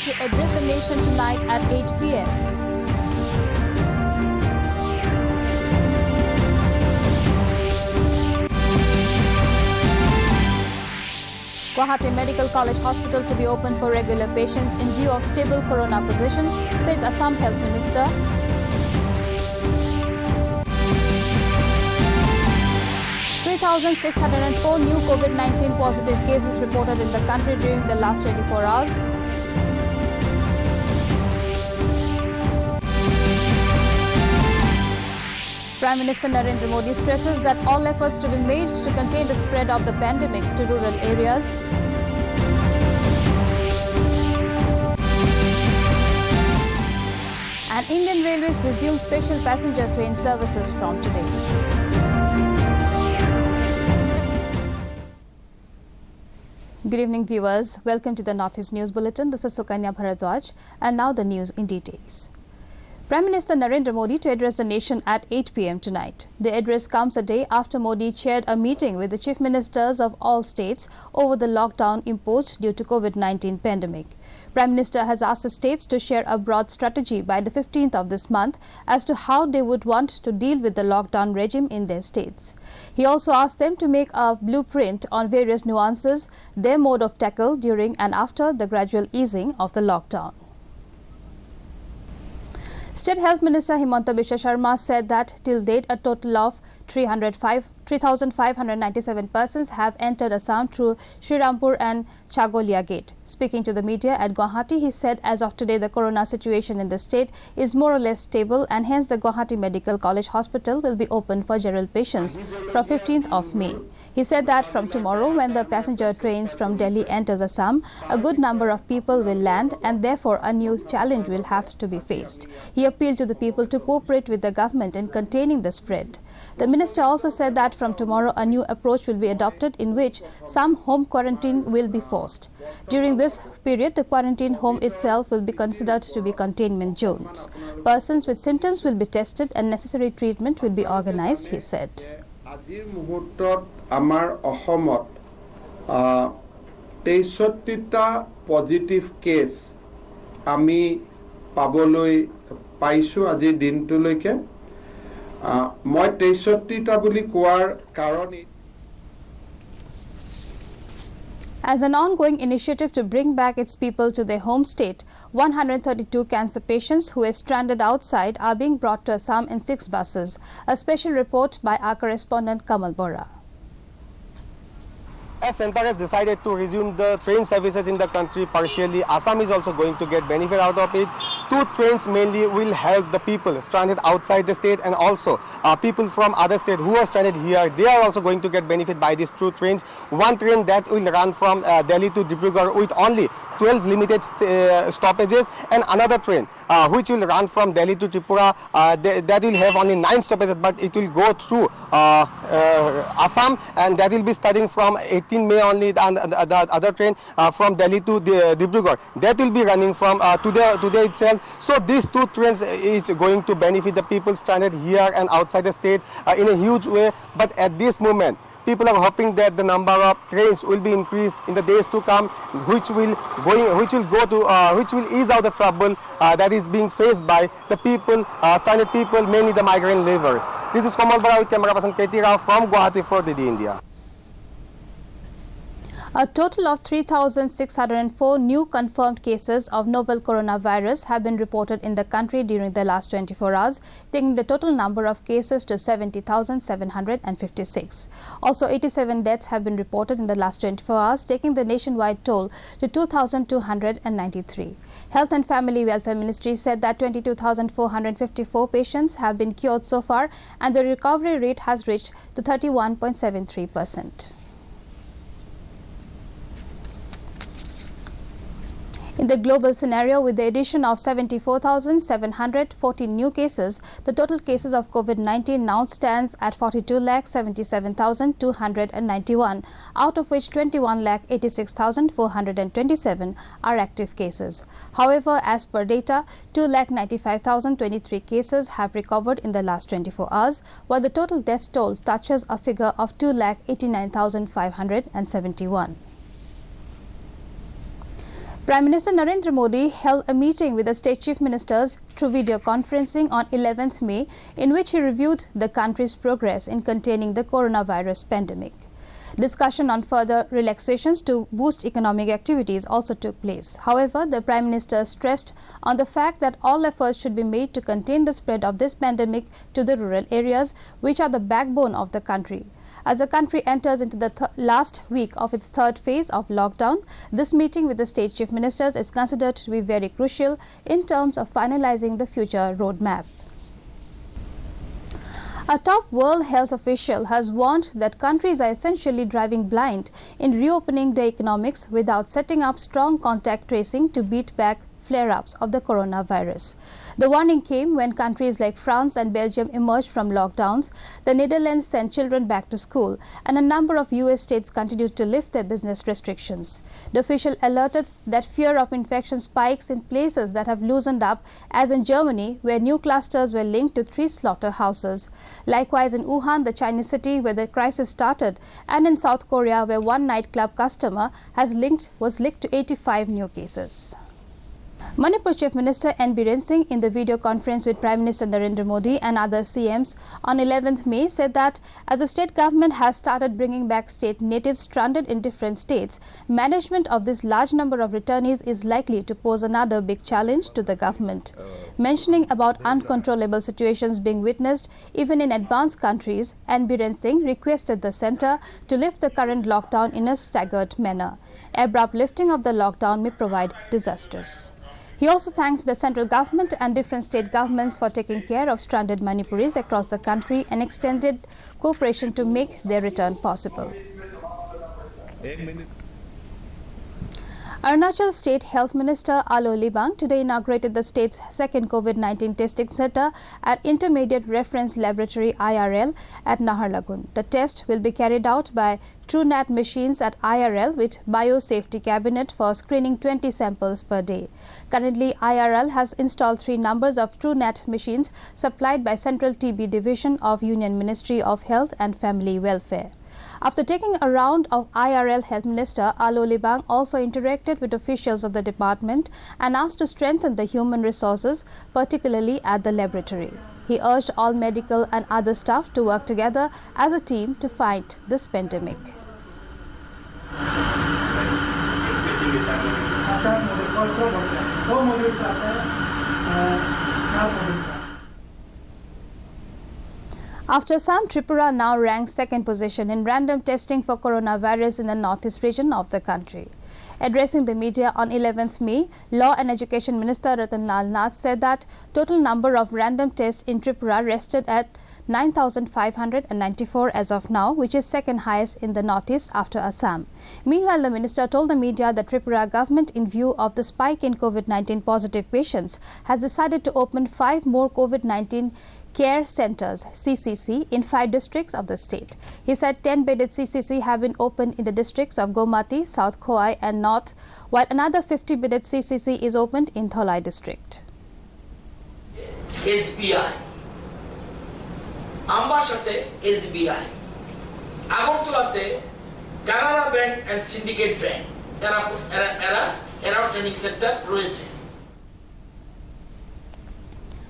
to address the nation tonight at 8 p.m. Guwahati Medical College Hospital to be open for regular patients in view of stable corona position, says Assam Health Minister. (3,604) new COVID-19 positive cases reported in the country during the last 24 hours. Prime Minister Narendra Modi stresses that all efforts to be made to contain the spread of the pandemic to rural areas. And Indian Railways resume special passenger train services from today. Good evening, viewers. Welcome to the Northeast News Bulletin. This is Sukanya Bharadwaj, and now the news in details. Prime Minister Narendra Modi to address the nation at 8 p.m. tonight. The address comes a day after Modi chaired a meeting with the chief ministers of all states over the lockdown imposed due to COVID-19 pandemic. Prime Minister has asked the states to share a broad strategy by the 15th of this month as to how they would want to deal with the lockdown regime in their states. He also asked them to make a blueprint on various nuances, their mode of tackle during and after the gradual easing of the lockdown. State Health Minister Himanta Biswa Sharma said that till date a total of 3,597 persons have entered Assam through Srirampur and Chagolia Gate. Speaking to the media at Guwahati, he said as of today the corona situation in the state is more or less stable, and hence the Guwahati Medical College Hospital will be open for general patients from 15th of May. He said that from tomorrow, when the passenger trains from Delhi enters Assam, a good number of people will land, and therefore a new challenge will have to be faced. He appealed to the people to cooperate with the government in containing the spread. The minister also said that from tomorrow a new approach will be adopted in which some home quarantine will be forced. During this period, the quarantine home itself will be considered to be containment zones. Persons with symptoms will be tested and necessary treatment will be organized, he said. আজিৰ মুহূৰ্তত আমাৰ অসমত 63টা positive case আমি পাবলৈ পাইছো আজিৰ দিনটোলৈকে মই 63টা বুলি কোৱাৰ কাৰণ As an ongoing initiative to bring back its people to their home state, 132 cancer patients who were stranded outside are being brought to Assam in 6 buses. A special report by our correspondent Kamal Bora. As Centre has decided to resume the train services in the country partially, Assam is also going to get benefit out of it. 2 trains mainly will help the people stranded outside the state, and also people from other states who are stranded here, they are also going to get benefit by these 2 trains. One train that will run from Delhi to Dibrugarh with only 12 limited stoppages, and another train which will run from Delhi to Tripura that will have only 9 stoppages, but it will go through Assam, and that will be starting from 18 May only, and the other train from Delhi to Dibrugarh that will be running from today itself. So these 2 trains is going to benefit the people stranded here and outside the state in a huge way. But at this moment, people are hoping that the number of trains will be increased in the days to come, which will ease out the trouble that is being faced by the people, stranded people, mainly the migrant laborers. This is Kamal Bora with camera person Katie Rao from Guwahati for DD India. A total of 3,604 new confirmed cases of novel coronavirus have been reported in the country during the last 24 hours, taking the total number of cases to 70,756. Also, 87 deaths have been reported in the last 24 hours, taking the nationwide toll to 2,293. Health and Family Welfare Ministry said that 22,454 patients have been cured so far, and the recovery rate has reached to 31.73%. In the global scenario, with the addition of 74,740 new cases, the total cases of COVID-19 now stands at 42,77,291, out of which 21,86,427 are active cases. However, as per data, 2,95,023 cases have recovered in the last 24 hours, while the total death toll touches a figure of 2,89,571. Prime Minister Narendra Modi held a meeting with the state chief ministers through video conferencing on 11th May, in which he reviewed the country's progress in containing the coronavirus pandemic. Discussion on further relaxations to boost economic activities also took place. However, the Prime Minister stressed on the fact that all efforts should be made to contain the spread of this pandemic to the rural areas, which are the backbone of the country. As the country enters into the last week of its third phase of lockdown, this meeting with the state chief ministers is considered to be very crucial in terms of finalizing the future roadmap. A top World Health official has warned that countries are essentially driving blind in reopening their economics without setting up strong contact tracing to beat back flare-ups of the coronavirus. The warning came when countries like France and Belgium emerged from lockdowns, the Netherlands sent children back to school, and a number of US states continued to lift their business restrictions. The official alerted that fear of infection spikes in places that have loosened up, as in Germany, where new clusters were linked to 3 slaughterhouses. Likewise in Wuhan, the Chinese city where the crisis started, and in South Korea, where one nightclub customer was linked to 85 new cases. Manipur Chief Minister N. Biren Singh, in the video conference with Prime Minister Narendra Modi and other CMs on 11th May, said that as the state government has started bringing back state natives stranded in different states, management of this large number of returnees is likely to pose another big challenge to the government. Mentioning about uncontrollable situations being witnessed even in advanced countries, N. Biren Singh requested the centre to lift the current lockdown in a staggered manner. Abrupt lifting of the lockdown may provide disasters. He also thanks the central government and different state governments for taking care of stranded Manipuris across the country and extended cooperation to make their return possible. Arunachal State Health Minister Alo Libang today inaugurated the state's second COVID-19 testing center at Intermediate Reference Laboratory IRL at Naharlagun. The test will be carried out by TrueNat machines at IRL with biosafety cabinet for screening 20 samples per day. Currently, IRL has installed 3 numbers of TrueNat machines supplied by Central TB Division of Union Ministry of Health and Family Welfare. After taking a round of IRL Health Minister, Alo Libang also interacted with officials of the department and asked to strengthen the human resources, particularly at the laboratory. He urged all medical and other staff to work together as a team to fight this pandemic. After Assam, Tripura now ranks second position in random testing for coronavirus in the northeast region of the country. Addressing the media on 11th May, Law and Education Minister Ratan Lal Nath said that total number of random tests in Tripura rested at 9,594 as of now, which is second highest in the northeast after Assam. Meanwhile, the minister told the media that Tripura government, in view of the spike in COVID-19 positive patients, has decided to open 5 more COVID-19 Care Centers (CCC) in 5 districts of the state. He said 10-bedded CCC have been opened in the districts of Gomati, South Khowai and North, while another 50-bedded CCC is opened in Tholai district. SBI, Ambashate SBI, Agartalate, Canara Bank and Syndicate Bank. Era training center রয়েছে.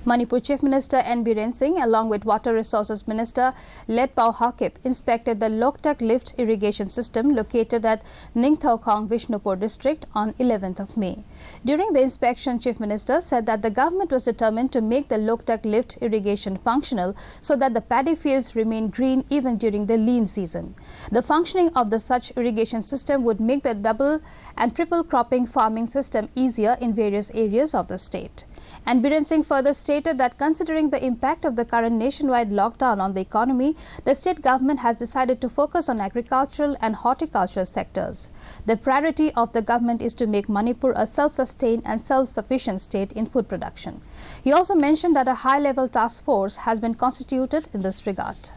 Manipur Chief Minister N. Biren Singh, along with Water Resources Minister Letpao Hakip, inspected the Loktak lift irrigation system located at Ningthaukhong, Vishnupur district on 11th of May. During the inspection, Chief Minister said that the government was determined to make the Loktak lift irrigation functional so that the paddy fields remain green even during the lean season. The functioning of the such irrigation system would make the double and triple cropping farming system easier in various areas of the state. And Biren Singh further stated that considering the impact of the current nationwide lockdown on the economy, the state government has decided to focus on agricultural and horticultural sectors. The priority of the government is to make Manipur a self-sustained and self-sufficient state in food production. He also mentioned that a high-level task force has been constituted in this regard.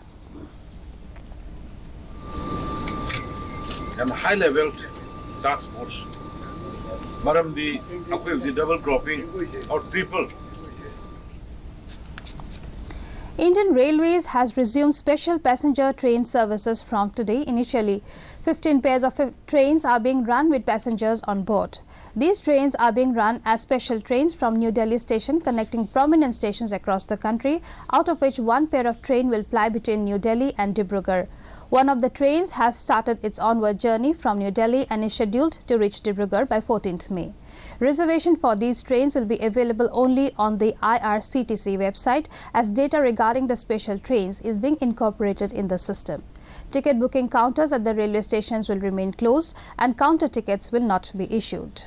And high-level task force. Madam, the double cropping or triple. Indian Railways has resumed special passenger train services from today. Initially, 15 pairs of trains are being run with passengers on board. These trains are being run as special trains from New Delhi station connecting prominent stations across the country, out of which one pair of train will ply between New Delhi and Dibrugarh. One of the trains has started its onward journey from New Delhi and is scheduled to reach Dibrugarh by 14th May. Reservation for these trains will be available only on the IRCTC website, as data regarding the special trains is being incorporated in the system. Ticket booking counters at the railway stations will remain closed and counter tickets will not be issued.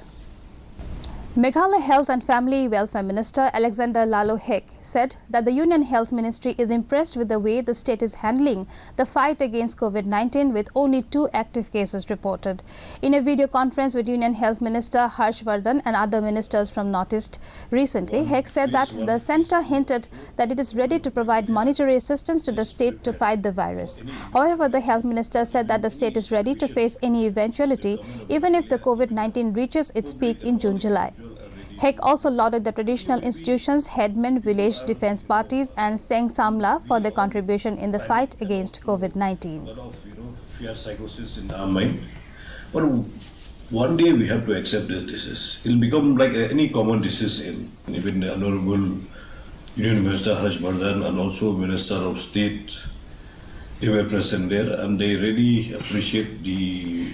Meghalaya Health and Family Welfare Minister Alexander Lalo Hek said that the Union Health Ministry is impressed with the way the state is handling the fight against COVID-19 with only 2 active cases reported. In a video conference with Union Health Minister Harsh Vardhan and other ministers from Northeast recently, Hek said that the centre hinted that it is ready to provide monetary assistance to the state to fight the virus. However, the Health Minister said that the state is ready to face any eventuality even if the COVID-19 reaches its peak in June-July. Hek also lauded the traditional institutions, headmen, village defense parties and Seng Samla for their contribution in the fight against COVID-19. A lot of fear psychosis in our mind, but one day we have to accept this disease. It will become like any common disease. Even the Honorable Union Minister Harsh Vardhan and also Minister of State, they were present there and they really appreciate the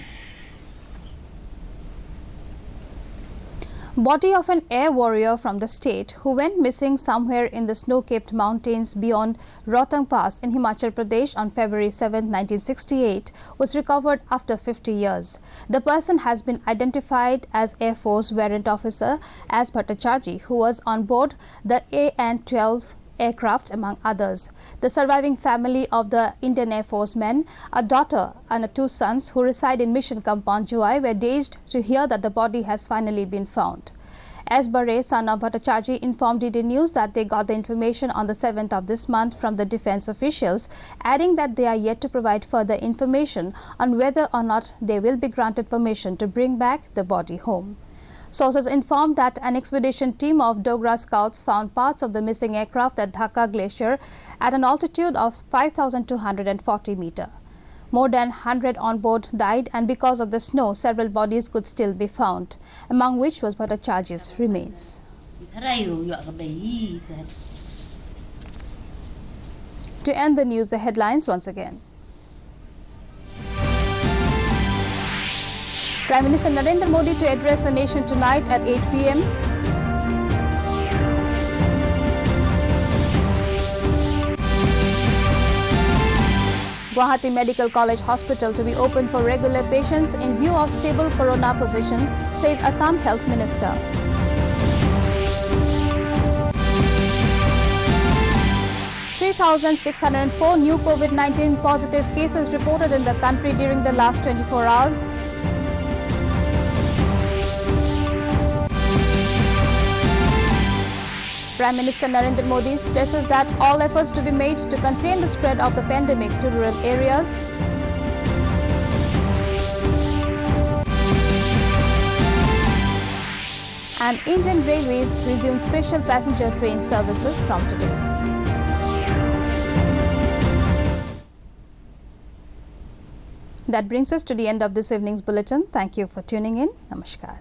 Body of an air warrior from the state who went missing somewhere in the snow-capped mountains beyond Rohtang Pass in Himachal Pradesh on February 7, 1968 was recovered after 50 years. The person has been identified as Air Force Warrant Officer S. Bhattacharjee, who was on board the AN-12 aircraft, among others. The surviving family of the Indian Air Force men, a daughter and 2 sons who reside in Mission Compound, Juai, were dazed to hear that the body has finally been found. S. Bare, son of Bhattacharjee, informed DD News that they got the information on the 7th of this month from the defense officials, adding that they are yet to provide further information on whether or not they will be granted permission to bring back the body home. Sources informed that an expedition team of Dogra scouts found parts of the missing aircraft at Dhaka Glacier at an altitude of 5,240 meters. More than 100 on board died, and because of the snow, several bodies could still be found, among which was Bhattacharjee's remains. To end the news, the headlines once again. Prime Minister Narendra Modi to address the nation tonight at 8 p.m. Guwahati Medical College Hospital to be open for regular patients in view of stable corona position, says Assam Health Minister. (3,604) new COVID-19 positive cases reported in the country during the last 24 hours. Prime Minister Narendra Modi stresses that all efforts to be made to contain the spread of the pandemic to rural areas. And Indian Railways resume special passenger train services from today. That brings us to the end of this evening's bulletin. Thank you for tuning in. Namaskar.